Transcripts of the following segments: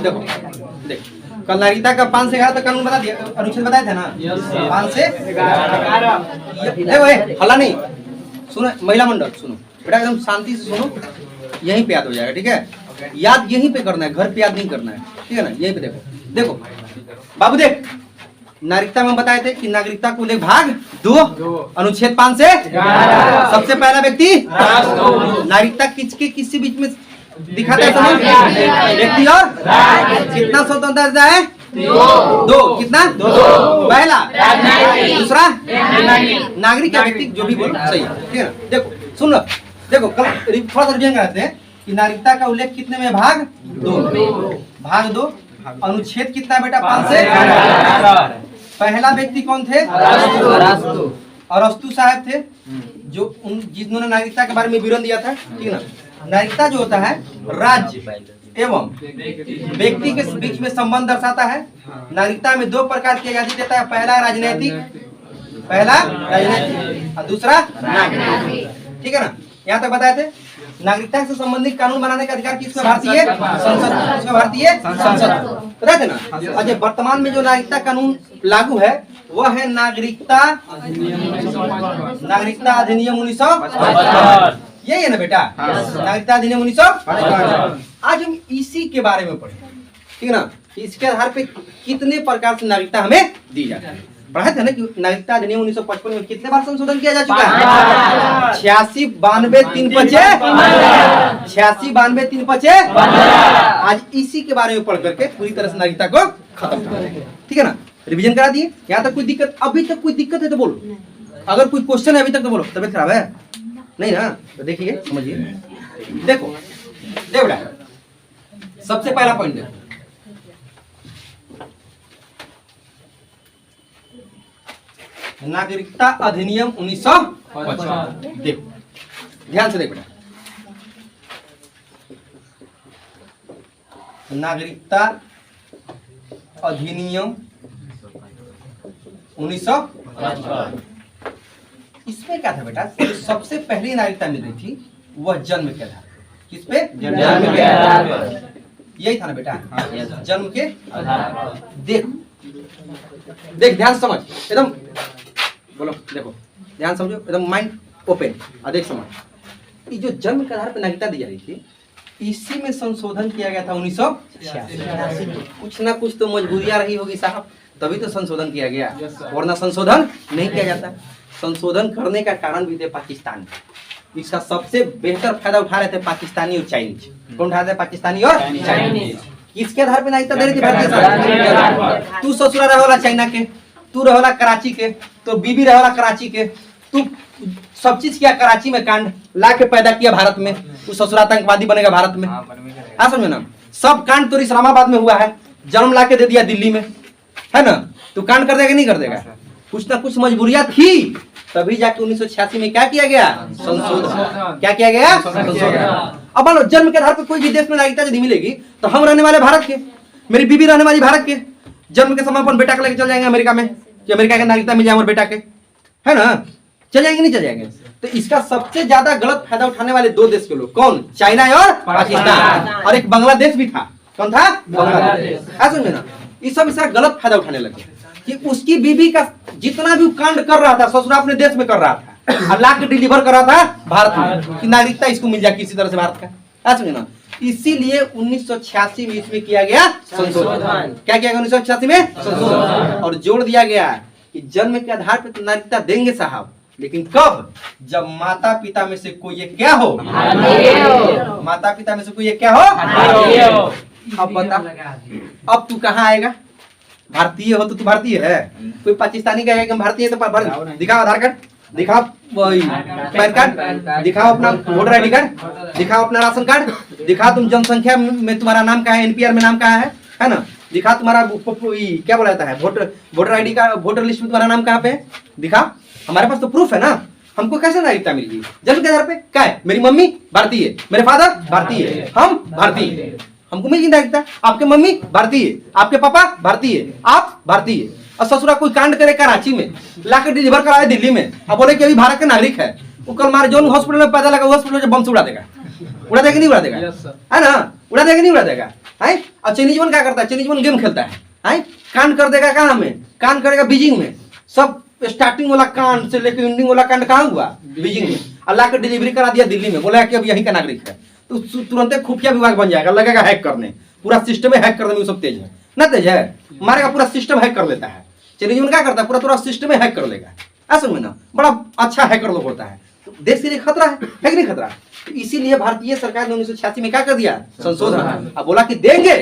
देखो देख, कल नागरिकता का 5 से 11 तक कानून बता दिया, अनुच्छेद बताए थे ना 5 से 11। हल्ला नहीं, सुनो महिला मंडल, सुनो बेटा एकदम शांति से सुनो, यहीं पे याद हो जाएगा, ठीक है? याद यहीं पे करना है, घर पे याद नहीं करना है, ठीक है ना? यहीं पे देखो देखो बाबू देख, नागरिकता में बताए थे कि नागरिकता को उल्लेख भाग 2 अनुच्छेद 5 से 11। सबसे पहला व्यक्ति नागरिकता किसके किसी बीच में दिखाता है समझ? व्यक्ति और कितना स्वतंत्रता है? 2 कितना? 2 पहला, दूसरा नागरिक या व्यक्ति जो भी बोल सही है, ठीक है ना? देखो सुन लो, देखो कल थोड़ा सा रिवीजन कराते हैं कि नागरिकता का उल्लेख कितने में? भाग 2। भाग 2 अनुच्छेद कितना है बेटा? 5 से 11। पहला व्यक्ति कौन थे? अरस्तु साहब थे, जो जिन्होंने नागरिकता के बारे में विवरण दिया था, ठीक है ना? नागरिकता जो होता है राज्य एवं व्यक्ति के बीच में संबंध दर्शाता है। नागरिकता में 2 प्रकार की आजादी देता है, पहला राजनीतिक और दूसरा नागरिक, ठीक है ना? यहाँ तक बताए थे। नागरिकता से संबंधित कानून बनाने का अधिकार किसमें? भारतीय संसद। किसमें? भारतीय संसद, बताए थे ना? और वर्तमान में जो नागरिकता कानून लागू है वह है नागरिकता अधिनियम 1955। यही है ना बेटा? नागरिकता अधिनियम 1955। आज हम इसी के बारे में पढ़े, ठीक है ना? इसके आधार पे कितने प्रकार से नागरिकता हमें दी जाती है। पढ़ा था ना कि नागरिकता अधिनियम 1955 में कितने बार संशोधन किया जा चुका है? 86, 92, 3 पचे 86, 92, 3 पचे। आज इसी के बारे में पढ़ करके पूरी तरह से नागरिकता को खत्म कर देंगे, ठीक है ना? रिवीजन करा दिए। यहाँ तक कोई दिक्कत? अभी तक कोई दिक्कत है तो बोलो, अगर कोई क्वेश्चन है अभी तक तो बोलो। तबियत खराब है नहीं ना? तो देखिए समझिए, देखो देख बेटा, सबसे पहला पॉइंट देखो, नागरिकता अधिनियम 1955। देखो ध्यान से देख बेटा, नागरिकता अधिनियम 1955। इसमें क्या था बेटा? सबसे पहली नागरिकता मिल रही थी वह जन्म के आधार। किस पे? जन्म के आधार पर। यही था ना बेटा? जन्म के आधार। देख देख ध्यान समझ, एकदम बोलो, देखो ध्यान समझो, एकदम माइंड ओपन और देख समझ। ये जो जन्म के आधार पर नागरिकता दी जा रही थी, इसी में संशोधन किया गया था 1986। कुछ ना कुछ तो मजबूरियां रही होगी साहब, तभी तो संशोधन किया गया, वरना संशोधन नहीं किया जाता। संशोधन करने का कारण भी थे पाकिस्तान। इसका सबसे बेहतर फायदा उठा रहे थे पाकिस्तानी और चाइनीज। कौन उठा रहे थे? पाकिस्तानी और चाइनीज। किसके आधार पर नागरिकता दे रही थी? भारतीय। तू ससुरा रहोला चाइना के, तू रहोला कराची के, तो बीबी रहोला कराची के, तू सब चीज किया कराची में, कांड ला के पैदा किया भारत में, तू ससुरा आतंकवादी बनेगा भारत में। हाँ समझे ना? सब कांड तो इस्लामाबाद में हुआ है, जन्म ला के दे दिया दिल्ली में, है ना? तू कांड कर देगा नहीं कर देगा? कुछ ना कुछ मजबूरियां थी, तभी जाके 1986 में क्या किया गया? संशोधन। क्या किया गया? संशोधन। अब मान लो जन्म के आधार पर कोई भी देश में नागरिकता यदि मिलेगी तो हम रहने वाले भारत के, मेरी बीबी रहने वाली भारत के, जन्म के समय अपन बेटा को लेकर चल जाएंगे अमेरिका में कि अमेरिका की नागरिकता मिल जाए हमारे बेटा के, है ना? चल जाएंगे नहीं चल जाएंगे? तो इसका सबसे ज्यादा गलत फायदा उठाने वाले 2 देश के लोग कौन? चाइना और पाकिस्तान। और एक बांग्लादेश भी था। कौन था? बांग्लादेश। समझे ना? ये सब इसका गलत फायदा उठाने लगे कि उसकी बीबी का जितना भी कांड कर रहा था ससुरा अपने देश में कर रहा था, अल्लाह के डिलीवर कर रहा था भारत में कि नागरिकता इसको मिल जाए किसी तरह से भारत का। समझे ना? इसीलिए 1986 में इसमें किया गया संशोधन। क्या किया गया 1986 में? संशोधन। और जोड़ दिया गया कि जन्म के आधार पर तो नागरिकता देंगे साहब, लेकिन कब? जब माता पिता में से कोई एक क्या हो? माता पिता में से कोई एक क्या हो? अब बता, अब तू कहाँ आएगा? भारतीय हो तो तू भारतीय है, कोई पाकिस्तानी कहेगा कि हम भारतीय है तो दिखाओ आधार कार्ड, दिखाओ पैन कार्ड, दिखाओ अपना वोटर आईडी कार्ड, दिखाओ अपना राशन कार्ड, दिखाओ तुम जनसंख्या में तुम्हारा नाम क्या है, एनपीआर में नाम क्या है ना? दिखा तुम्हारा क्या बोला जाता है, वोटर आईडी का वोटर लिस्ट में तुम्हारा नाम कहाँ पे है, दिखा। हमारे पास तो प्रूफ है ना। हमको कैसे नागरिकता मिल गई? जन्म के आधार पे। क्या है? मेरी मम्मी भारतीय, मेरे फादर भारतीय, हम भारतीय, हमको मिल गई नागरिकता। आपके मम्मी भारतीय, आपके पापा भारतीय, आप भारतीय। और ससुरा कोई कांड करे कराची में, लाकर डिलीवर कराए दिल्ली में, अब बोले कि अभी भारत का नागरिक है, वो कल मार जो हॉस्पिटल में पैदा लगा हॉस्पिटल में बम से उड़ा देगा। उड़ा देगा नहीं उड़ा देगा? है ना? उड़ा देगा नहीं उड़ा देगा? है। और चीनीजमन क्या करता है, चीनीजमन गेम खेलता है, कांड कर देगा कहाँ में, कांड करेगा बीजिंग में, सब स्टार्टिंग वाला कांड से लेकर एंडिंग वाला कांड कहाँ हुआ, बीजिंग में। अल्लाह के डिलीवरी करा दिया दिल्ली में, बोला कि अब यही का नागरिक है, तो तुरंत खुफिया विभाग बन जाएगा, लगेगा हैक करने, पूरा सिस्टम हैक करने में सब तेज है ना, तेज है, मारेगा पूरा सिस्टम हैक कर लेता है। चीनीजमन क्या करता है, पूरा सिस्टम हैक कर लेगा, ऐसा में ना बड़ा अच्छा हैकर लोग होता है, तो देश के लिए खतरा है कि नहीं खतरा। तो इसीलिए भारतीय सरकार ने 1986 में क्या कर दिया, संशोधन, अब बोला कि देंगे,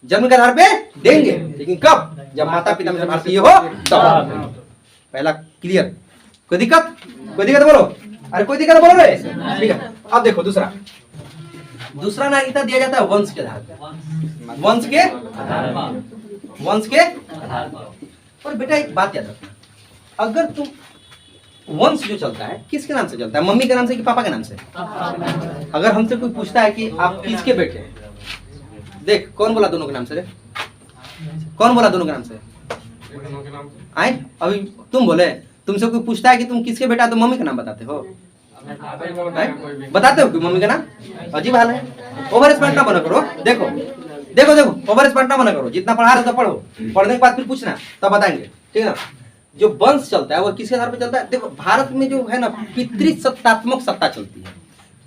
जन्म के आधार पे देंगे, लेकिन कब, जब माता पिता में से भारतीय हो तब। पहला क्लियर, कोई दिक्कत, कोई दिक्कत बोलो, अरे कोई दिक्कत बोलो रे, ठीक है। अब देखो दूसरा नागरिकता दिया जाता है वंश के आधार पर, वंश के और बेटा एक बात याद रखना, अगर तुम वंश जो चलता है किसके नाम से चलता है, मम्मी के नाम से कि पापा के नाम से। अगर हमसे कोई पूछता है कि आप किसके बेटे हैं, देख कौन बोला दोनों के नाम से रे, कौन बोला दोनों के नाम से, आए अभी तुम बोले, तुमसे कोई पूछता है कि तुम किसके बेटा, तो मम्मी का नाम बताते हो, बताते हो कि मम्मी का नाम, अजीब हाल है। ओवर स्मार्ट ना बना करो, देखो देखो देखो ओवर स्मार्ट ना बना करो, जितना पढ़ा रहे हो तो पढ़ो, पढ़ने के बाद फिर पूछना तब बताएंगे, ठीक है ना। जो वंश चलता है वो किसके आधार पर चलता है, देखो भारत में जो है ना पितृसत्तात्मक सत्ता चलती है।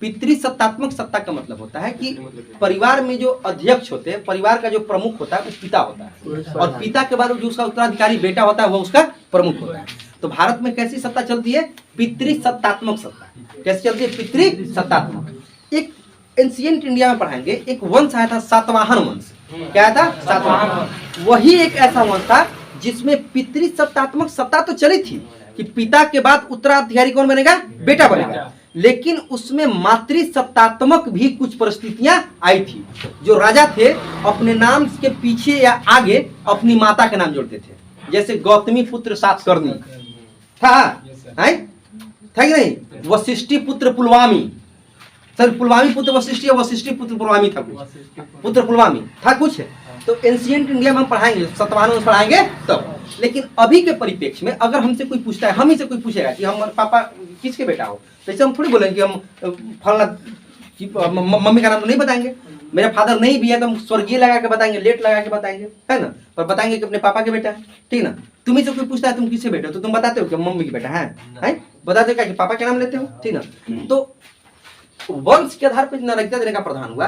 पितृसत्तात्मक सत्ता का मतलब होता है कि परिवार में जो अध्यक्ष होते हैं, परिवार का जो प्रमुख होता है वो पिता होता है, और पिता के बाद जो उसका उत्तराधिकारी बेटा होता है वो उसका प्रमुख होता है। तो भारत में कैसी सत्ता चलती है, पितृसत्तात्मक सत्ता। कैसे चलती है, पितृसत्तात्मक। एक एंशिएंट इंडिया में पढ़ाएंगे, एक वंश आया था सातवाहन वंश, क्या आया था, सातवाहन। वही एक ऐसा वंश था जिसमें पितृसत्तात्मक सत्ता तो चली थी कि पिता के बाद उत्तराधिकारी कौन बनेगा, बेटा बनेगा, लेकिन उसमें मातृसत्तात्मक भी कुछ परिस्थितियां आई थी। जो राजा थे अपने नाम के पीछे या आगे अपनी माता के नाम जोड़ते थे, जैसे गौतमी पुत्र सातकर्णी था कि नहीं, वशिष्ठी पुत्र पुलवामी, सर पुलवामी पुत्र वशिष्ठी, वशिष्ठी पुत्र पुलवामी था, कुछ पुत्र पुलवामी था कुछ। तो एंशिएंट इंडिया में हम पढ़ाएंगे, सातवाहन वंश पढ़ाएंगे तब। लेकिन अभी के परिप्रेक्ष्य में अगर हमसे कोई पूछता है, हम ही से कोई पूछेगा कि हम पापा किसके बेटा हो, तो ऐसे हम थोड़ी बोलेंगे कि हम फलना, मम्मी का नाम तो नहीं बताएंगे, मेरे फादर नहीं भी है तो हम स्वर्गीय लगा के बताएंगे, लेट लगा के बताएंगे, है ना, पर बताएंगे कि अपने पापा के बेटा है, ठीक ना। तुम्ही से कोई पूछता है तुम किसके बेटे हो, तो तुम बताते हो कि मम्मी के बेटा है, बताते हो क्या कि पापा के नाम लेते हो, ठीक ना। तो वंश के आधार पर नागरिकता देने का प्रावधान हुआ,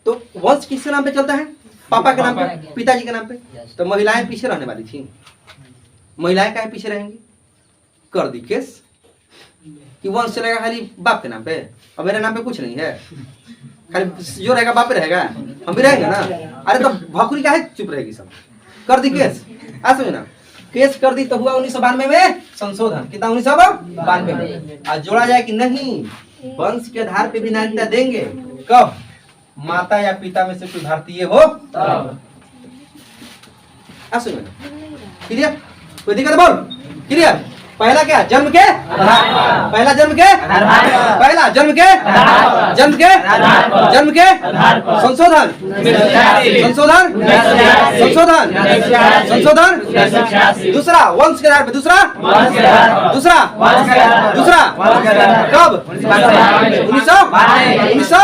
तो वंश किसके नाम पे चलता है, पापा के नाम पे, पिताजी के नाम पे। तो महिलाएं पीछे रहने वाली थी, महिलाएं काहे पीछे रहेंगी, कर दी केस कि वंश चलेगा खाली बाप के नाम पे, और मेरे नाम पे कुछ नहीं है, खाली जो रहेगा बाप पे रहेगा, हम भी रहेंगे ना। अरे तो भौकुरी काहे चुप रहेगी, सब कर दी केस, ऐसा ना केस कर दी। तो हुआ 1992 में संशोधन, कितना 1992 में। आज जोड़ा जाए कि नहीं, वंश के आधार पे भी नागरिकता देंगे, कब, माता या पिता में से कोई भारतीय हो तब। क्लियर, कोई दिक्कत बोल, क्लियर। पहला क्या, जन्म के, पहला जन्म के, पहला जन्म के, जन्म के, जन्म के, संशोधन, संशोधन, संशोधन, संशोधन। दूसरा वंश के आधार पे, दूसरा, दूसरा, दूसरा कब, 1900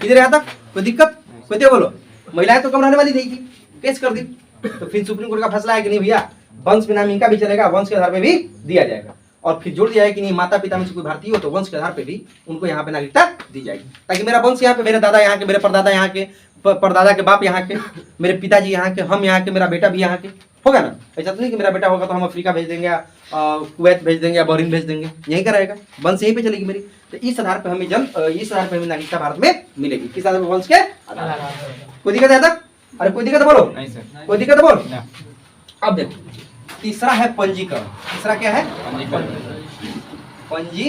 किधर यहाँ तक, कोई दिक्कत, कोई दे बोलो। महिलाएं तो कम रहने वाली नहीं थी, केस कर दी, तो फिर सुप्रीम कोर्ट का फैसला है कि नहीं भैया वंश में नाम इनका भी चलेगा, वंश के आधार पे भी दिया जाएगा, और फिर जोड़ दिया है कि नहीं माता पिता में से कोई भारतीय हो तो वंश के आधार पे भी उनको यहाँ पे नागरिकता दी जाएगी, ताकि मेरा वंश यहाँ पे, मेरे दादा यहाँ के, मेरे परदादा यहाँ के, परदादा के बाप यहाँ के, मेरे पिताजी यहाँ के, हम यहाँ के, मेरा बेटा भी यहाँ के, होगा ना। ऐसा तो नहीं कि मेरा बेटा होगा तो हम अफ्रीका भेज देंगे, कुवैत भेज देंगे या बहरीन भेज देंगे, यहीं का रहेगा, वंश यहीं पे चलेगी मेरी। तो इस आधार पे हमें इस आधार पे हमें नागरिकता भारत में मिलेगी, किस आधार पे, वंश के आधार। कोई दिक्कत है तक, अरे कोई दिक्कत बोलो, कोई दिक्कत बोल। अब देखो तीसरा है पंजीकरण। तीसरा क्या है, पंजी,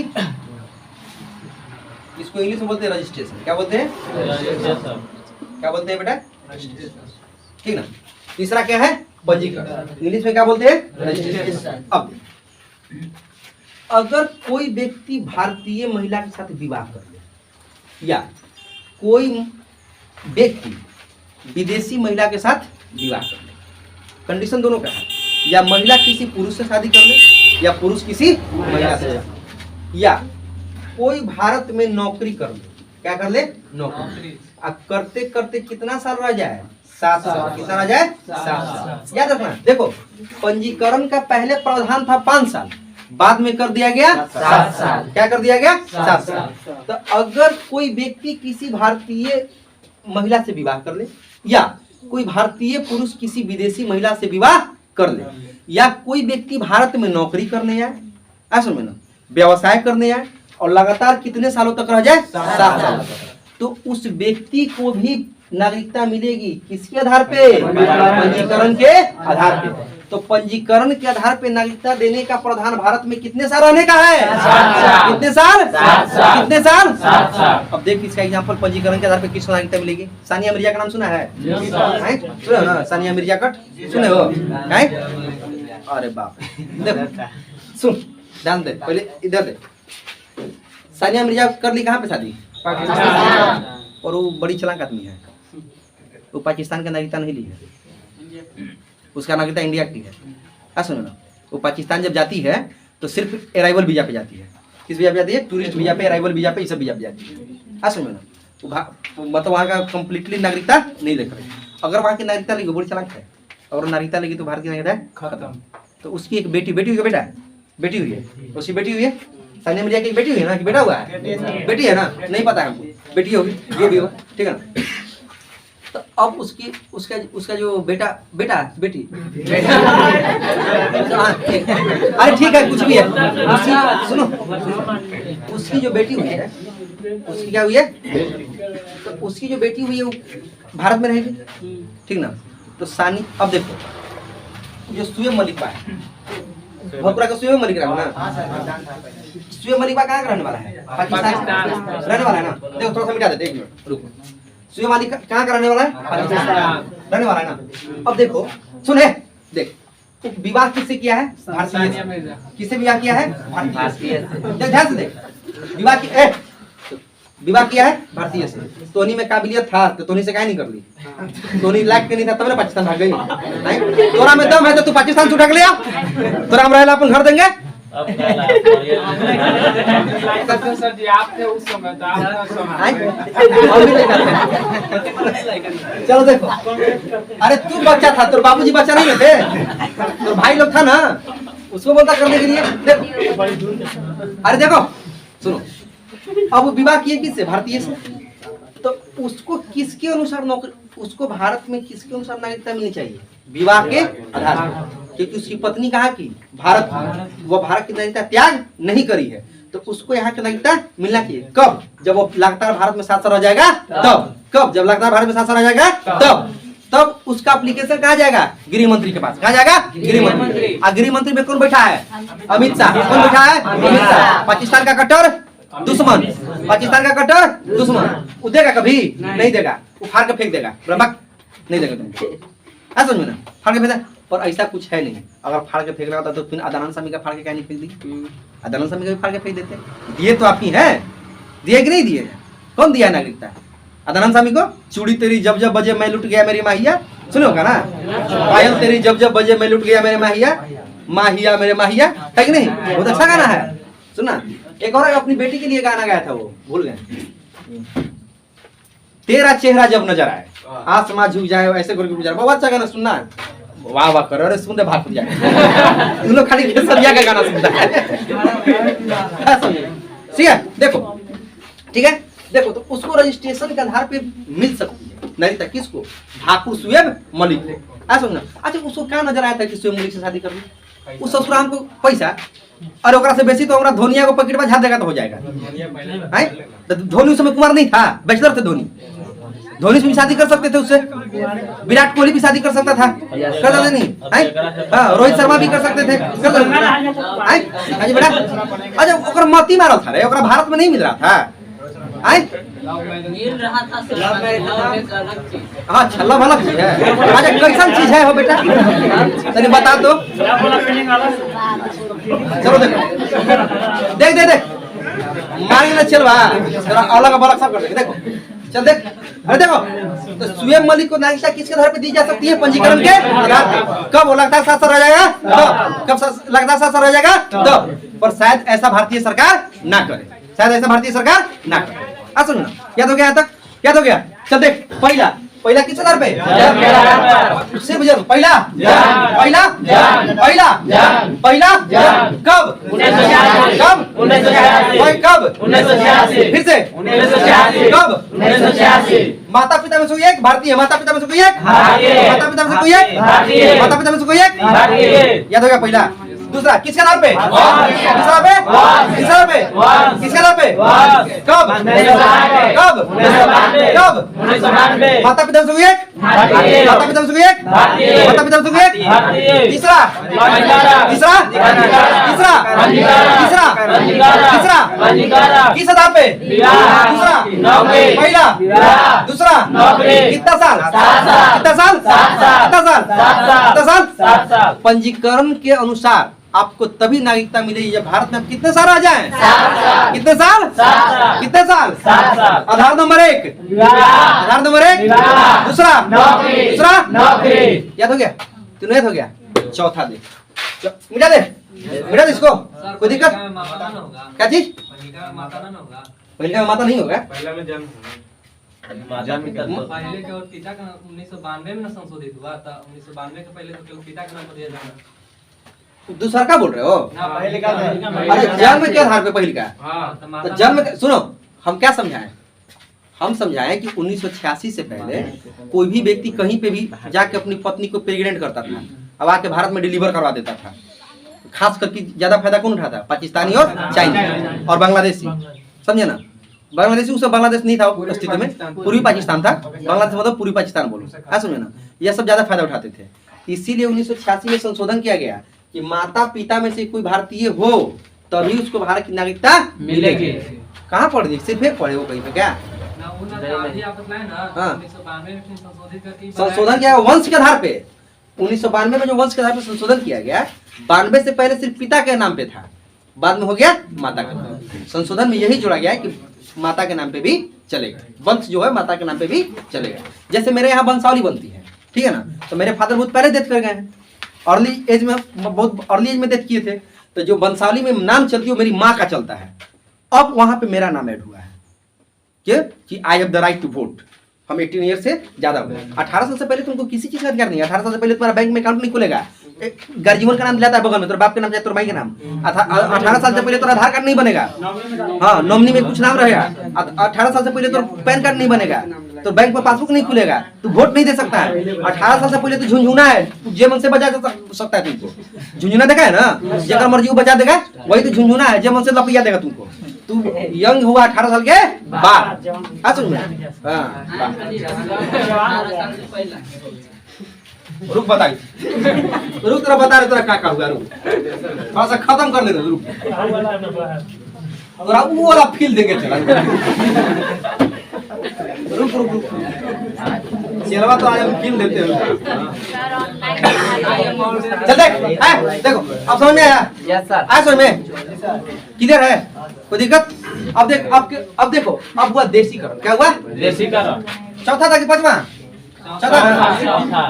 इसको इंग्लिश में बोलते हैं रजिस्ट्रेशन। क्या बोलते हैं, क्या बोलते हैं बेटा, ठीक ना। तीसरा क्या है, पंजीकरण, इंग्लिश में क्या बोलते हैं, रजिस्ट्रेशन। अब अगर कोई व्यक्ति भारतीय महिला के साथ विवाह कर ले, या कोई व्यक्ति विदेशी महिला के साथ विवाह कर ले, कंडीशन दोनों का है, या महिला किसी पुरुष से शादी कर ले या पुरुष किसी महिला से, या कोई भारत में नौकरी कर ले, क्या कर ले, नौकरी, अब करते करते कितना साल रह जाए? 7 साल। कितना रह जाए? 7 साल। याद रखना। देखो, पंजीकरण का पहले प्रावधान था 5 साल, बाद में कर दिया गया 7 साल। क्या कर दिया गया? 7 साल। तो अगर कोई व्यक्ति किसी भारतीय महिला से विवाह कर ले, या कोई भारतीय पुरुष किसी विदेशी महिला से विवाह कर ले, या कोई व्यक्ति भारत में नौकरी करने आए, ऐसा में ना व्यवसाय करने आए, और लगातार कितने सालों तक रह जाए? 7 साल तक, तो उस व्यक्ति को भी नागरिकता मिलेगी। किसके आधार पे? पंजीकरण के आधार पे। तो पंजीकरण के आधार पे नागरिकता देने का प्रावधान भारत में कितने साल रहने का है? 7 साल। कितने साल? 7 साल। कितने साल? 7 साल। अब देख इसका एग्जांपल, पंजीकरण के आधार पे किसको नागरिकता मिलेगी? सानिया मिर्जा का नाम सुना है? हैं? सुने हो ना सानिया मिर्जा कट? सुने हो? हैं? अरे बाप रे। देखो सुन, ध्यान दे, पहले इधर दे। सानिया मिर्जा कर ली कहाँ पे शादी? पाकिस्तान। और वो बड़ी चालाक आदमी है, वो पाकिस्तान का नागरिकता नहीं ली है, उसका नागरिकता इंडिया की है। सुनो ना, वो पाकिस्तान जब जाती है तो सिर्फ अराइवल वीजा पे जाती है। किस वीजा पे जाती है? टूरिस्ट वीजा पे, अराइवल वीजा पे, ये सब वीजा पे जाती है। सुनो ना, मतलब वहाँ का कंप्लीटली नागरिकता नहीं लेकर। अगर वहाँ की नागरिकता लेगी, बड़ी चालाक है, और नागरिकता लेगी तो भारत की नागरिकता खत्म। तो उसकी एक बेटी हुई है, बेटा बेटी हुई है, उसकी बेटी हुई है। सानिया मिर्जा की एक बेटी हुई है ना, कि बेटा हुआ है? बेटी है ना, नहीं पता है हमको, बेटी होगी जो भी हो, ठीक है ना। तो अब उसकी उसका जो बेटी अरे ठीक है, कुछ भी है, उसकी सुनो, उसकी जो बेटी हुई है, उसकी क्या हुई है? तो उसकी जो बेटी हुई है वो भारत में रहेगी, ठीक ना। तो सानी, अब देखो जो शुएब मलिक है, भोजपुरा का शुएब मलिक रहा ना, शुएब मलिक कहाँ का रहने वाला है? पाकिस्तान रहने वाला है ना। देखो थोड़ा सा मिटा देते, 1 मिनट रुको। शुएब मलिक कहाँ का रहने वाला है? पाकिस्तान रहने वाला है ना। अब देखो सुने, देख विवाह किससे किया है? भारतीय। किससे विवाह किया है? भारतीय। ध्यान से देख, विवाह किया है भारतीय से। तोनी में काबिलियत था तो तोनी से क्या नहीं कर ली? तोनी लायक के नहीं था तब ना पाकिस्तान भाग गई। नहीं तोरा में दम है तो तू पाकिस्तान से उठा के ले आ, तोरा हम रहेला अपन घर देंगे। सर जी आप थे उस समय, तो आप चलो देखो, अरे तू बच्चा था, तोर बाबूजी बच्चा नहीं थे, तोर भाई लोग था ना, उसको बोलता करने के लिए। देखो अरे देखो सुनो, अब विवाह किए किससे? भारतीय से। तो उसको किसके अनुसार नौकरी, उसको भारत में किसके अनुसार नागरिकता मिलनी चाहिए? विवाह के आधार पर, क्योंकि उसकी पत्नी कहाँ की? भारत की। वो भारत की नागरिकता त्याग नहीं करी है, तो उसको यहाँ की नागरिकता मिलना चाहिए। कब? जब वो लगातार भारत में 7 साल रह जाएगा तब। कब? जब लगातार भारत में 7 साल रह जाएगा तब उसका एप्लीकेशन कहाँ जाएगा? गृह मंत्री के पास। कहाँ जाएगा? गृह मंत्री। और गृह मंत्री में कौन बैठा है? अमित शाह। कौन बैठा है? अमित शाह। पाकिस्तान का कट्टर दुश्मन, पाकिस्तान का कट्टर दुश्मन। वो देगा कभी नहीं देगा, वो फाड़ के फेंक देगा, नहीं देगा तुम। समझ में ना, फाड़ के फेंक। पर ऐसा कुछ है नहीं, अगर फाड़ के फेंकना होता तो फिर अदानंद स्वामी का फाड़ के क्या नहीं फेंक दी? अदानंद स्वामी का भी फाड़ के फेंक देते। दिए तो आप ही है, दिए कि नहीं दिए? कौन दिया नागरिकता? अदानंद स्वामी को। चूड़ी तेरी जब जब बजे मैं लुट गया मेरी माहिया, सुने होगा ना, पायल तेरी जब जब बजे मैं लुट गया मेरे माहिया, माहिया मेरे माहिया, है कि नहीं? बहुत अच्छा गाना है, सुना। एक और अपनी बेटी के लिए गाना गाया था, वो भूल गए। तेरा चेहरा जब नजर आए आसमां झुक जाए, ऐसे करके गुजरा। बहुत अच्छा गाना, सुनना। वाह वाह करो, अरे सुन दे भाग जाए। तुम लोग खाली केसरिया का गाना सुनता है। ठीक है, देखो ठीक है, देखो तो उसको रजिस्ट्रेशन के आधार पे मिल सकती है नागरिकता। किसको? ठाकुर शुएब मलिक को। ऐसा ना। अच्छा उसको क्या नजर आया था कि शुएब मलिक से शादी कर ली? उस ससुरा हमको पैसा, और ओकरा से बेसी तो हमरा धोनिया को पॉकेट में झाड़ देगा तो हो जाएगा। तो धोनी उस समय कुमार नहीं था, बैचलर थे धोनी। धोनी से भी शादी कर सकते थे उससे, विराट कोहली भी शादी कर सकता था, कर सकते नहीं? हाँ, रोहित शर्मा भी कर सकते थे, कर सकते बेटा। अच्छा ओकरा मती मारल था रे, ओकरा भारत में नहीं मिल रहा था। हाँ छल्ला भला चीज है। अच्छा कैसन चीज है हो बेटा, तनी बता दो। चलो देखो, देख देख देख मारेंगे ना, चल बा अलग अलग सब कर देंगे। देखो चल देख, अरे देखो तो शुएब मलिक को नागरिकता किसके आधार पे दी जा सकती है? पंजीकरण के आधार पे। कब वो लगता है 7 साल रह जाएगा तो, कब लगता है 7 साल रह जाएगा तो, पर शायद ऐसा भारतीय सरकार ना करे, शायद ऐसा भारतीय सरकार ना करे। सुनो ना, याद हो गया? तक याद हो गया? चल देख पहला पहला किस आधार पे सिर्फ जन्म पहला पहला पहला पहला कब कब कब फिर से कब माता पिता में से कोई एक भारतीय माता पिता में से कोई एक माता पिता में से कोई एक माता पिता में से कोई एक याद हो गया पहला दूसरा किसके आधार पे किसके आधार पे किसके आधार पे किसके आधार पे कब कब कब माता पिता में से कोई एक माता पिता में से कोई एक माता पिता में से कोई एक तीसरा तीसरा तीसरा तीसरा तीसरा किस आधार पे दूसरा पहला दूसरा कितना साल कितना साल कितना साल कितना साल पंजीकरण के अनुसार आपको तभी नागरिकता मिलेगी जब भारत में आप कितने साल आ जाएं कितने साल कितने साल आधार नंबर 1 आधार नंबर 1 दूसरा दूसरा याद हो गया तीनों याद हो गया चौथा दे मिटा दे इसको कोई दिक्कत क्या चीज पहले का माता नहीं होगा पहला में जन्म पहले के और पिता का 1992 में संशोधित हुआ था 1992 के पहले तो केवल पिता का नाम दिया जाना दूसरा का बोल रहे हो पहले का अरे जन्म के आधार पे पहले का तो जन्म सुनो हम क्या समझाएं हम समझाएं कि 1986 से पहले कोई भी व्यक्ति कहीं पे भी जाके अपनी पत्नी को प्रेग्नेंट करता था अब आके भारत में डिलीवर करवा देता था खास करके ज्यादा फायदा कौन उठाता पाकिस्तानी और चाइनीज और बांग्लादेशी समझे ना बांग्लादेशी उस बांग्लादेश नहीं था उस स्थिति में पूर्वी पाकिस्तान था बांग्लादेश मतलब पूर्वी पाकिस्तान बोलो समझे ना यह सब ज्यादा फायदा उठाते थे इसीलिए 1986 में संशोधन किया गया कि माता पिता में से कोई भारतीय हो तभी उसको भारत की नागरिकता मिलेगी कहाँ पढ़ दी सिर्फ एक पढ़े हो कहीं पे क्या संशोधन किया वंश के आधार पे 1992 में जो वंश के आधार पे संशोधन किया गया 92 से पहले सिर्फ पिता के नाम पे था बाद में हो गया माता का संशोधन में यही जोड़ा गया है कि माता के नाम पे भी चलेगा वंश जो है माता के नाम पे भी चलेगा जैसे मेरे यहाँ वंशावली बनती है ठीक है ना तो मेरे फादर बहुत पहले डेथ कर गए हैं अर्ली एज में बहुत अर्ली एज में डेथ किए थे तो जो वंशावली में नाम चलती है वो मेरी माँ का चलता है अब वहां पे मेरा नाम ऐड हुआ है कि I have the right to vote हम 18 ईयर से ज्यादा हो गए 18 साल से पहले तुमको किसी चीज का अधिकार नहीं है 18 साल से पहले तुम्हारा बैंक में अकाउंट नहीं खुलेगा गर्जीवन का नाम दिलाता है बगल में तेरे बाप के नाम जाए तेरे भाई के नाम 18 साल से पहले तो आधार कार्ड नहीं बनेगा हाँ नॉमिनी में कुछ नाम रहेगा 18 साल से पहले तो पैन कार्ड नहीं बनेगा तो बैंक में पासबुक नहीं खुलेगा तू वोट नहीं दे सकता है 18 साल से पहले तो झुंझुना है जे मन से बचा सकता है तुमको झुंझुना देखा है ना जगह मर्जी वो बचा देगा वही तो झुंझुना है जे मन से लपिया देगा तुमको तू यंग हुआ 18 साल के बाद रुक बताई रुक तेरा बता रहे तेरा क्या हुआ रुक थोड़ा सा खत्म कर ले रुक और वो वाला फील देंगे चला रुक रुक रुक चलवा तो आज हम फील देते हैं चल देख देखो अब समझ में आया यस सर आया समझ में क्लियर है कोई दिक्कत अब देखो अब हुआ देशीकरण क्या हुआ देशीकरण चौथा था कि पांचवा चौथा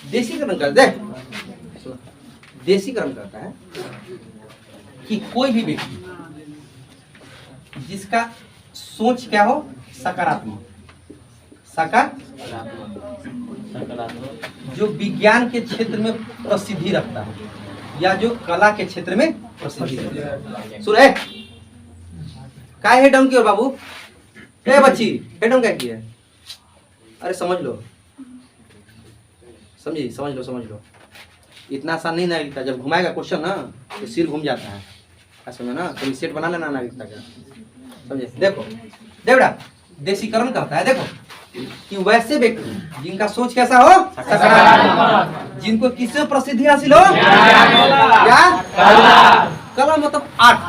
देशीकरण कर दे देशीकरण करता है कि कोई भी व्यक्ति जिसका सोच क्या हो सकारात्मक जो विज्ञान के क्षेत्र में प्रसिद्धि रखता है या जो कला के क्षेत्र में प्रसिद्धि रखता है सुन काय है डंकी और बाबू ए बच्ची हेडम क्या की है अरे समझ लो समझ लो इतना आसान नहीं नागरिकता जब घुमाएगा क्वेश्चन ना तो सिर घूम जाता है समझे ना तो सेट बना लेना नागरिकता का समझे देखो देवड़ा देशीकरण करता है देखो कि वैसे व्यक्ति जिनका सोच कैसा हो सकारात्मक जिनको किससे प्रसिद्धि हासिल हो क्या कला मतलब आर्ट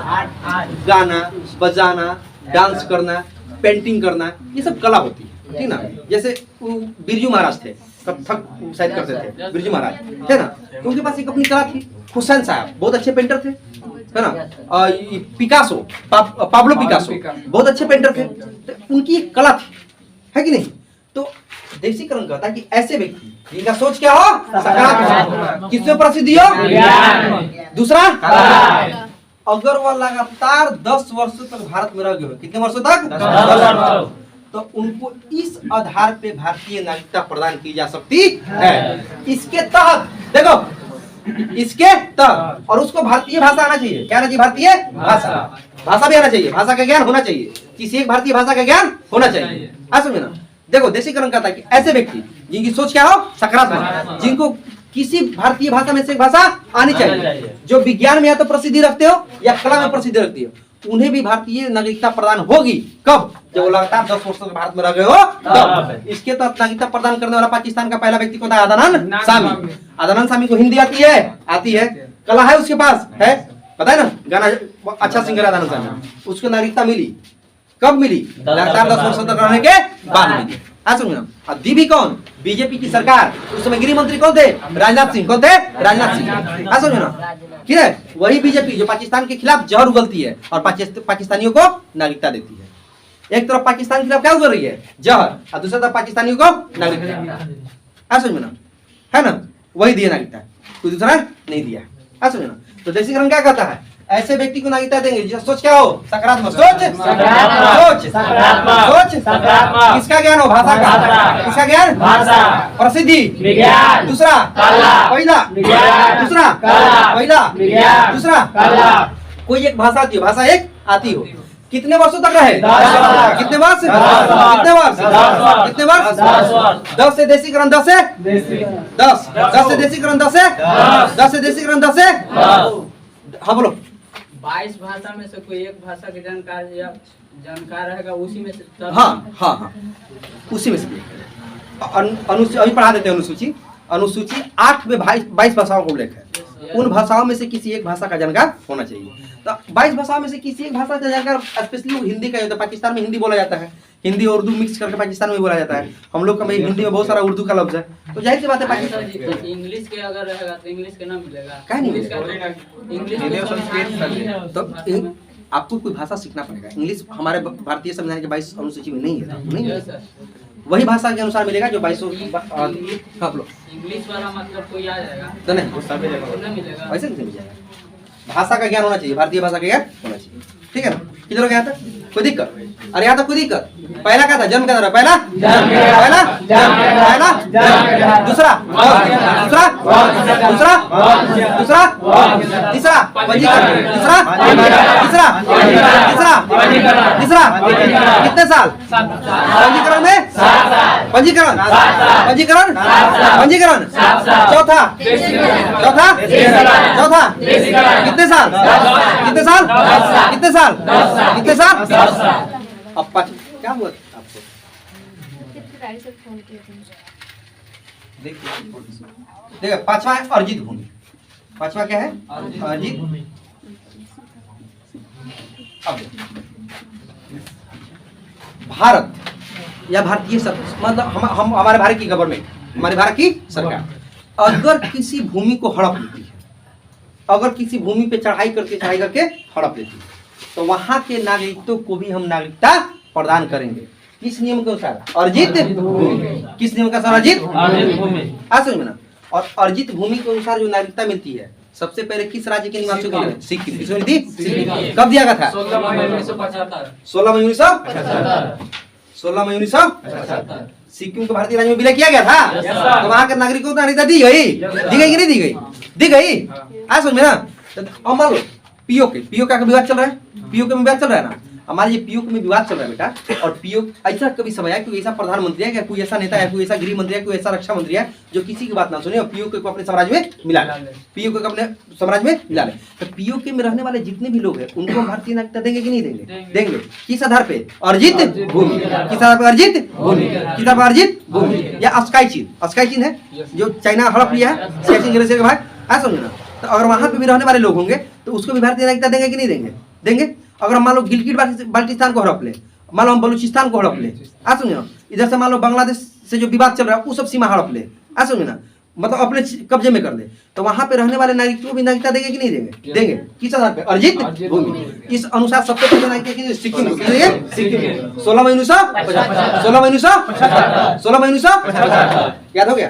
गाना बजाना डांस करना पेंटिंग करना ये सब कला होती है ठीक ना जैसे बिरजू महाराज थे कथक शायद करते थे बिरजू महाराज थे ना तो उनके पास एक अपनी कला थी हुसैन साहब बहुत अच्छे पेंटर थे है ना पिकासो पाब्लो पिकासो बहुत अच्छे पेंटर थे तो उनकी एक कला थी है कि नहीं तो देशीकरण कहता है कि ऐसे व्यक्ति जिनका सोच क्या हो सकारात्मक किसमें प्रसिद्धि हो दूसरा अगर वह लगातार 10 वर्षों तक भारत में रह गए हो, कितने वर्षों तक? 10 वर्ष। तो उनको इस आधार पे भारतीय नागरिकता प्रदान की जा सकती है। इसके तहत देखो, इसके तहत, और उसको भारतीय भाषा आना चाहिए। क्या आना चाहिए? भारतीय भाषा। भाषा भी आना चाहिए, भाषा का ज्ञान होना चाहिए, किसी एक भारतीय भाषा का ज्ञान होना चाहिए। समझे ना? देखो देशीकरण कहता है कि ऐसे व्यक्ति जिनकी सोच क्या हो, सकारात्मक, जिनको किसी भारतीय भाषा में से एक भाषा आनी चाहिए, जो विज्ञान में या तो प्रसिद्धि रखते हो या कला में प्रसिद्धि रखती हो, उन्हें भी भारतीय नागरिकता प्रदान होगी। कब? जब वो लगातार 10 वर्षों तक भारत में रह गए हो तब। इसके तहत नागरिकता प्रदान करने वाला पाकिस्तान का पहला व्यक्ति कौन था? आदनान सामी। आदनान सामी को हिंदी आती है? आती है। कला है उसके पास, है, पता है ना, गाना अच्छा सिंगर आदनान सामी। उसको नागरिकता मिली कब मिली? लगातार 10 वर्षों तक रहने के बाद मिली। सुनिए, अब दी भी कौन? बीजेपी की सरकार। उस समय गृह मंत्री कौन थे? राजनाथ सिंह। कौन थे? राजनाथ सिंह। सुनिए ना, ठीक है, वही बीजेपी जो पाकिस्तान के खिलाफ जहर उगलती है और पाकिस्तानियों को नागरिकता देती है। एक तरफ पाकिस्तान के खिलाफ क्या उगल रही है? जहर, और दूसरी तरफ पाकिस्तानियों को नागरिकता। समझ में ना, है ना, वही दिया नागरिकता, कोई दूसरा नहीं दिया। समझ ना, तो देशीकरण क्या कहता है? ऐसे व्यक्ति को नागरिकता देंगे जिसका सोच क्या हो? सकारात्मक सोच। किसका ज्ञान हो? भाषा का। किसका ज्ञान? भाषा। प्रसिद्धि, विज्ञान। दूसरा पहला, दूसरा पहला, दूसरा कोई एक भाषा आती हो, भाषा एक आती हो। कितने वर्षों तक रहे? कितने वर्ष? कितने वर्ष? कितने वर्ष? 10 से देशीकरण, 10 से 10, 10 से देशीकरण, 10 से 10 से देशीकरण, 10 से। हाँ बोलो। 22 भाषा में से कोई एक भाषा के जानकार रहेगा, उसी में से। हाँ, उसी में से। अनुसूची अभी पढ़ा देते हैं। अनुसूची 8 में 22 भाषाओं को उल्लेख है। उन भाषाओं में से किसी एक भाषा का जानकार होना चाहिए। तो 22 भाषाओं में से किसी एक भाषा का जानकार, स्पेशली हिंदी का होता है। पाकिस्तान में हिंदी बोला जाता है, हिंदी और उर्दू मिक्स करके पाकिस्तान में बोला जाता है। हम लोग का हिंदी में बहुत सारा उर्दू का लफ्ज है, तो जाहिर सी बात है पाकिस्तान। इंग्लिश के अगर रहेगा तो इंग्लिश के ना मिलेगा। क्या नहीं इंग्लिश तो आपको कोई भाषा सीखना पड़ेगा। इंग्लिश हमारे भारतीय संविधान के 22 अनुसूची में नहीं है, नहीं है। वही भाषा के अनुसार मिलेगा जो 22। इंग्लिश वाला मतलब कोई आ जाएगा तो नहीं मिलेगा, ऐसे नहीं मिल जाएगा। भाषा का ज्ञान होना चाहिए, भारतीय भाषा का ज्ञान होना चाहिए, ठीक है ना? किधर हो गया था कोई दिक्कत? अरे यहाँ तक कोई दिक्कत? पहला क्या था? जन्म क्या था? पहला पहला दूसरा दूसरा दूसरा दूसरा तीसरा पंजीकरण, तीसरा तीसरा तीसरा तीसरा कितने साल? पंजीकरण में पंजीकरण पंजीकरण पंजीकरण। चौथा चौथा चौथा कितने साल? कितने साल? कितने साल? कितने साल? अब क्या हुआ आपको? देखिए, पांचवा है अर्जित भूमि। पांचवा क्या है? अर्जित। अब भारत या भारतीय मतलब हम हमारे भारत की गवर्नमेंट, हमारे भारत की सरकार अगर किसी भूमि को हड़प लेती है, अगर किसी भूमि पे चढ़ाई करके हड़प लेती है, तो वहां के नागरिकों को भी हम नागरिकता प्रदान करेंगे। किस नियम के अनुसार? अर्जित भूमि। किस नियम का अनुसार? अर्जित भूमि। समझ में ना? और अर्जित भूमि के अनुसार जो नागरिकता मिलती है, सबसे पहले किस राज्य के निवासियों को? सिक्किम। किसको मिलती? कब दिया गया था? 16 मई 1975। 16 मई 1975। सिक्किम को भारतीय राज्य में विलय किया गया था। तो वहां के नागरिकों को नागरिकता दी गई? दी गई कि नहीं दी गई? दी गई। समझ में ना? अब मान लो पीओ का विवाद चल रहा है, पीओ में विवाद चल रहा है ना, हमारे ये पीओ में विवाद चल रहा है बेटा। और पीओ ऐसा कभी समय है कोई ऐसा प्रधानमंत्री है या कोई ऐसा नेता है, कोई ऐसा गृह मंत्री है, कोई ऐसा रक्षा मंत्री है जो किसी की बात ना सुने और पीओ को अपने साम्राज्य में मिला ले, पीओ को अपने साम्राज्य में मिला ले। तो पीओ के में रहने वाले जितने भी लोग हैं उनको भारतीय नागरिकता देंगे कि नहीं देंगे? देंगे। किस आधार पे? अर्जित भूमि। किस आधार पर? अर्जित भूमि। किस आधार पर? अर्जित भूमि। या अस्काई चीन है जो चाइना हड़प लिया है, सियाचिन ग्लेशियर के भाई। समझो ना? तो अगर वहां पे भी रहने वाले लोग होंगे तो उसको भी भारतीय नागरिकता देंगे कि नहीं देंगे? देंगे। अगर मान लो गिलगिट बाल्टिस्तान को हड़प ले, मान लो हम बलूचिस्तान को हड़प ले, समझे ना? इधर से मान लो बांग्लादेश से जो विवाद चल रहा है वो सब सीमा हड़प ले, समझे ना? मतलब अपने कब्जे में कर दे, तो वहां पे रहने वाले नागरिकों को भी नागरिकता देंगे कि नहीं देंगे? देंगे। किस आधार पे? अर्जित भूमि। इस अनुसार सबसे पहले नागरिकता सिक्किम को। 16 मई 1975। याद हो गया?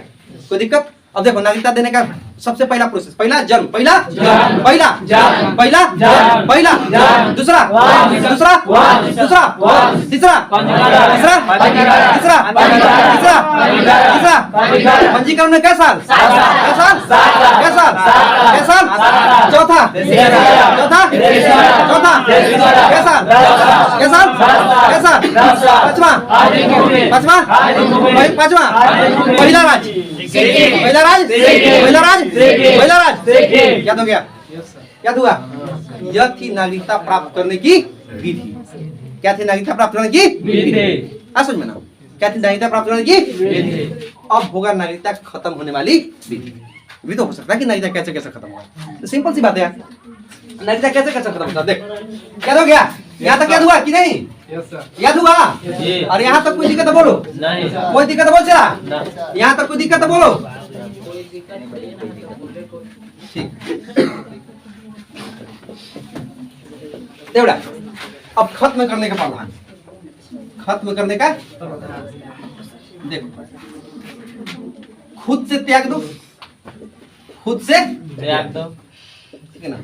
कोई दिक्कत? अब देखो नागरिकता देने का सबसे पहला प्रोसेस, पहला जन्म, पहला पहला जन्म, पहला जन्म, पहला जन्म, दूसरा वंश, दूसरा वंश, दूसरा वंश, तीसरा पंजीकरण, तीसरा पंजीकरण, तीसरा पंजीकरण, तीसरा पंजीकरण, तीसरा पंजीकरण, पंजीकरण में कैसा कैसा कैसा कैसा चौथा चौथा चौथा कैसा कैसा कैसा पांचवा पांचवा पांचवा पहला राज पहला राज पहला राज पहला राज याद हो गया? याद हुआ? यह थी नागरिकता प्राप्त करने की विधि। क्या थी नागरिकता प्राप्त करने की विधि? समझ में ना, क्या थी नागरिकता प्राप्त करने की विधि? अब होगा नागरिकता खत्म होने वाली विधि। भी तो हो सकता है कि नागरिकता कैसे कैसे खत्म होगा, तो सिंपल सी बात है यार, नागरिकता कैसे कैसे खत्म होता है। देख याद हो गया? यहाँ तक याद हुआ कि नहीं? Yes sir. याद हुआ? जी। और यहाँ तक कोई दिक्कत है बोलो? नहीं कोई दिक्कत है बोल चला? यहाँ तक कोई दिक्कत है बोलो? ठीक देवड़ा, अब खत्म करने का प्रावधान, खत्म करने का देखो, खुद से त्याग दो, खुद से त्याग दो। ठीक है ना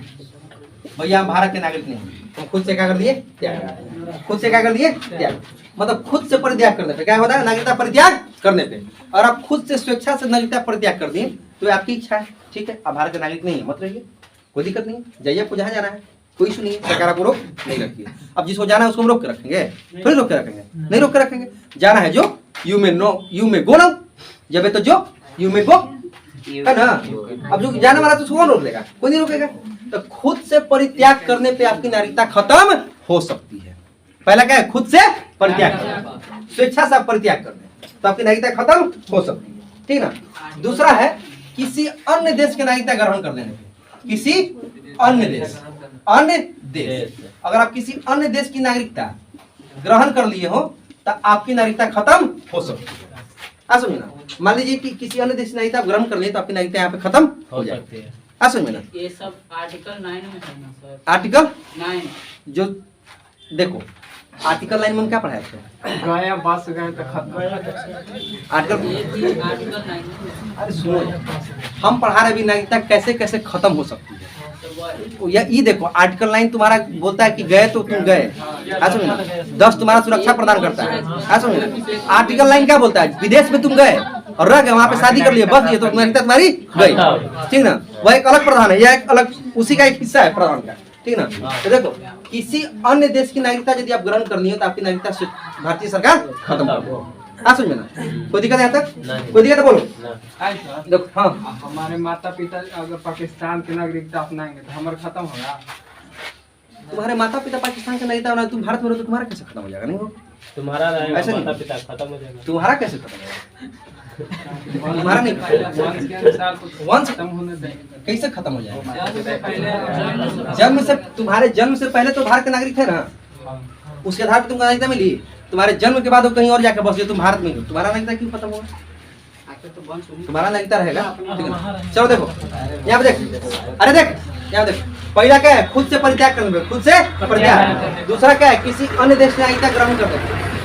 भैया, हम भारत के नागरिक नहीं हैं, हम खुद से क्या कर दिए? त्याग। खुद से क्या कर दिए? त्याग। मतलब खुद से परित्याग करने पे क्या होता है? नागरिकता परित्याग करने पे। और आप खुद से स्वेच्छा से नागरिकता परित्याग कर दिए तो आपकी इच्छा है, ठीक है, आप भारत के नागरिक नहीं है, मत रहिए, कोई दिक्कत नहीं है, जाइए आपको जहाँ जाना है, कोई इशू नहीं है, सरकार आपको रोक नहीं रखती है। अब जिसको जाना है उसको हम रोक के रखेंगे? थोड़ी रोक के रखेंगे, नहीं रोक के रखेंगे। जाना है जो यू में नो यू में गो नाउ, जब है तो जो यू में गो, है ना। अब जो जाने वाला तो उसको कौन रोक लेगा? कोई नहीं रोकेगा। तो खुद से परित्याग करने पे आपकी नागरिकता खत्म हो सकती है। पहला क्या है? खुद से परित्याग करना, स्वेच्छा से परित्याग करने, तो आपकी नागरिकता खत्म हो सकती है, ठीक ना। दूसरा है किसी अन्य देश की नागरिकता ग्रहण कर लेने पे, किसी अन्य देश, अगर आप किसी अन्य देश की नागरिकता ग्रहण कर लिए हो तो आपकी नागरिकता खत्म हो सकती है। समझ ना, मान लीजिए कि किसी अन्य देश की नागरिकता आप ग्रहण कर लिए तो आपकी नागरिकता यहाँ पे खत्म हो जाती है। समझ में ना, ये सब आर्टिकल 9 में है ना सर? आर्टिकल 9 जो देखो, आर्टिकल 9 में क्या पढ़ाया था? गया बस गए तो खत्म। आर्टिकल ये चीज आर्टिकल 9 में अरे सुनो, हम पढ़ा रहे भी नागरिकता कैसे कैसे खत्म हो सकती है। ये देखो, आर्टिकल 9 तुम्हारा बोलता है कि गए तो तुम गए, 10 तुम्हारा सुरक्षा प्रदान करता है। आर्टिकल 9 क्या बोलता है? विदेश में तुम गए और रह गए, वहाँ पे शादी कर लिए, बस ये तो नागरिकता तुम्हारी गई, ठीक ना। वह एक अलग प्रावधान है, यह एक अलग उसी का एक हिस्सा है प्रावधान का, ठीक ना। तो देखो, किसी अन्य देश की नागरिकता यदि आप ग्रहण करनी हो तो आपकी नागरिकता भारतीय सरकार खत्म कर दो। समझ में ना, कोई दिक्कत है यहाँ तक? कोई दिक्कत है बोलो? देखो, हाँ, हमारे माता पिता अगर पाकिस्तान की नागरिकता अपनाएंगे तो हमारा खत्म होगा। तुम्हारे माता पिता पाकिस्तान के नागरिकता होना, तुम भारत में रहो तो तुम्हारा कैसे खत्म हो जाएगा? नहीं हो, तुम्हारा ऐसे नहीं। माता पिता खत्म हो जाएगा। तुम्हारा कैसे खत्म होगा? तुम्हारा नहीं, वंश के अनुसार कुछ वंश खत्म होने देंगे। कैसे खत्म हो जाएगा? जन्म से, तुम्हारे जन्म से पहले तो भारत के नागरिक थे ना, उसके आधार पर तुमको नागरिकता मिली। तुम्हारे जन्म के बाद वो कहीं और जाकर बस गए, तुम भारत में हो, तुम्हारा नागरिकता क्यों खत्म होगा? तो बंद सुनी। तुम्हारा नागरिकता रहेगा, ठीक है ना। चलो देखो यहाँ पे देख, अरे देख यहाँ देख, पहला क्या है? खुद से परित्याग करने पे, खुद से परित्याग। दूसरा क्या है? किसी अन्य देश की नागरिकता ग्रहण कर दे,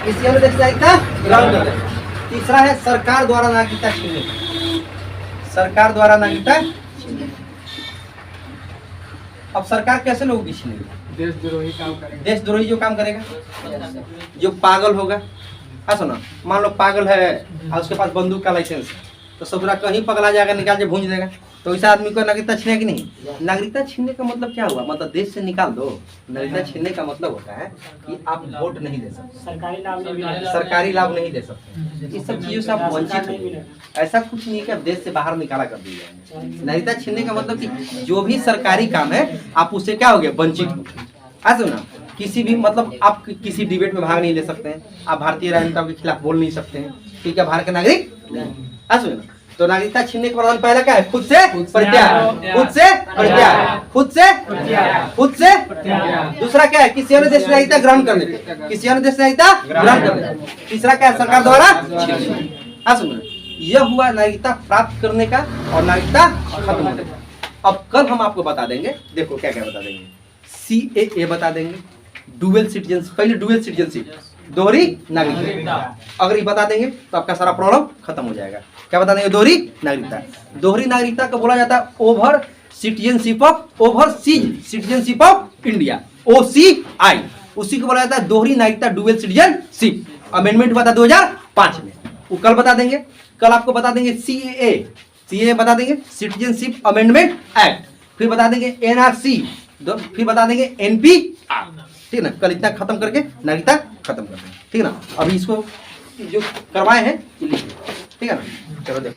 किसी अन्य देश की नागरिकता ग्रहण कर दे। तीसरा है सरकार द्वारा नागरिकता छीनने, सरकार द्वारा नागरिकता। अब सरकार कैसे लोगों की छीनेगी? देशद्रोही काम करेंगे। देशद्रोही जो काम करेगा, जो पागल होगा। हाँ सुना, मान लो पागल है और उसके पास बंदूक का लाइसेंस है, तो ससुरा कहीं पगला जाएगा, निकाल के भूंज देगा, तो ऐसा आदमी को नागरिकता छीने कि नहीं? नागरिकता छीनने का मतलब क्या हुआ? मतलब देश से निकाल दो। नागरिकता छीनने का मतलब होता है कि आप वोट नहीं दे सकते, सरकारी लाभ नहीं दे सकते, इस सब चीजों से आप वंचित हो। ऐसा कुछ नहीं कि आप देश से बाहर निकाला कर दिए जाएंगे। नागरिकता छीनने का मतलब कि जो भी सरकारी काम है आप उससे क्या हो गए? वंचित हो। ऐसा ना, किसी भी मतलब आप किसी डिबेट में भाग नहीं ले सकते हैं, आप भारतीय राजनेताओं के खिलाफ बोल नहीं सकते हैं, ठीक है, भारत के नागरिक। ऐसा ना, तो नागरिकता छीनने का प्रावधान पहला क्या है? खुद से परित्याग, खुद से परित्याग, खुद से, खुद से। दूसरा क्या है? किसी अन्य देश की नागरिकता ग्रहण करने पे, किसी अन्य देश की नागरिकता ग्रहण करने पे। तीसरा क्या है? सरकार द्वारा। सुन, यह हुआ नागरिकता प्राप्त करने का और नागरिकता खत्म होने का। अब कल हम आपको बता देंगे, देखो क्या क्या बता देंगे। CAA बता देंगे, डुअल सिटीजन, पहले डुअल सिटीजनशिप, दोहरी नागरिकता। अगर ये बता देंगे तो आपका सारा प्रॉब्लम खत्म हो जाएगा। क्या बता देंगे? दोहरी नागरिकता। दोहरी नागरिकता को बोला जाता है over citizenship of overseas citizenship of India, OCI। उसी को बोला जाता है दोहरी नागरिकता डुअल सिटीजनशिप। अमेंडमेंट हुआ था 2005 में। वो कल बता देंगे। कल आपको बता देंगे CAA बता देंगे, सिटीजनशिप अमेंडमेंट एक्ट। फिर बता देंगे NRC, फिर बता देंगे NPR। ठीक है ना? कल इतना खत्म करके नागरिकता खत्म कर देंगे। ठीक है ना? अभी इसको जो करवाए हैं ठीक है ना? चलो देखो।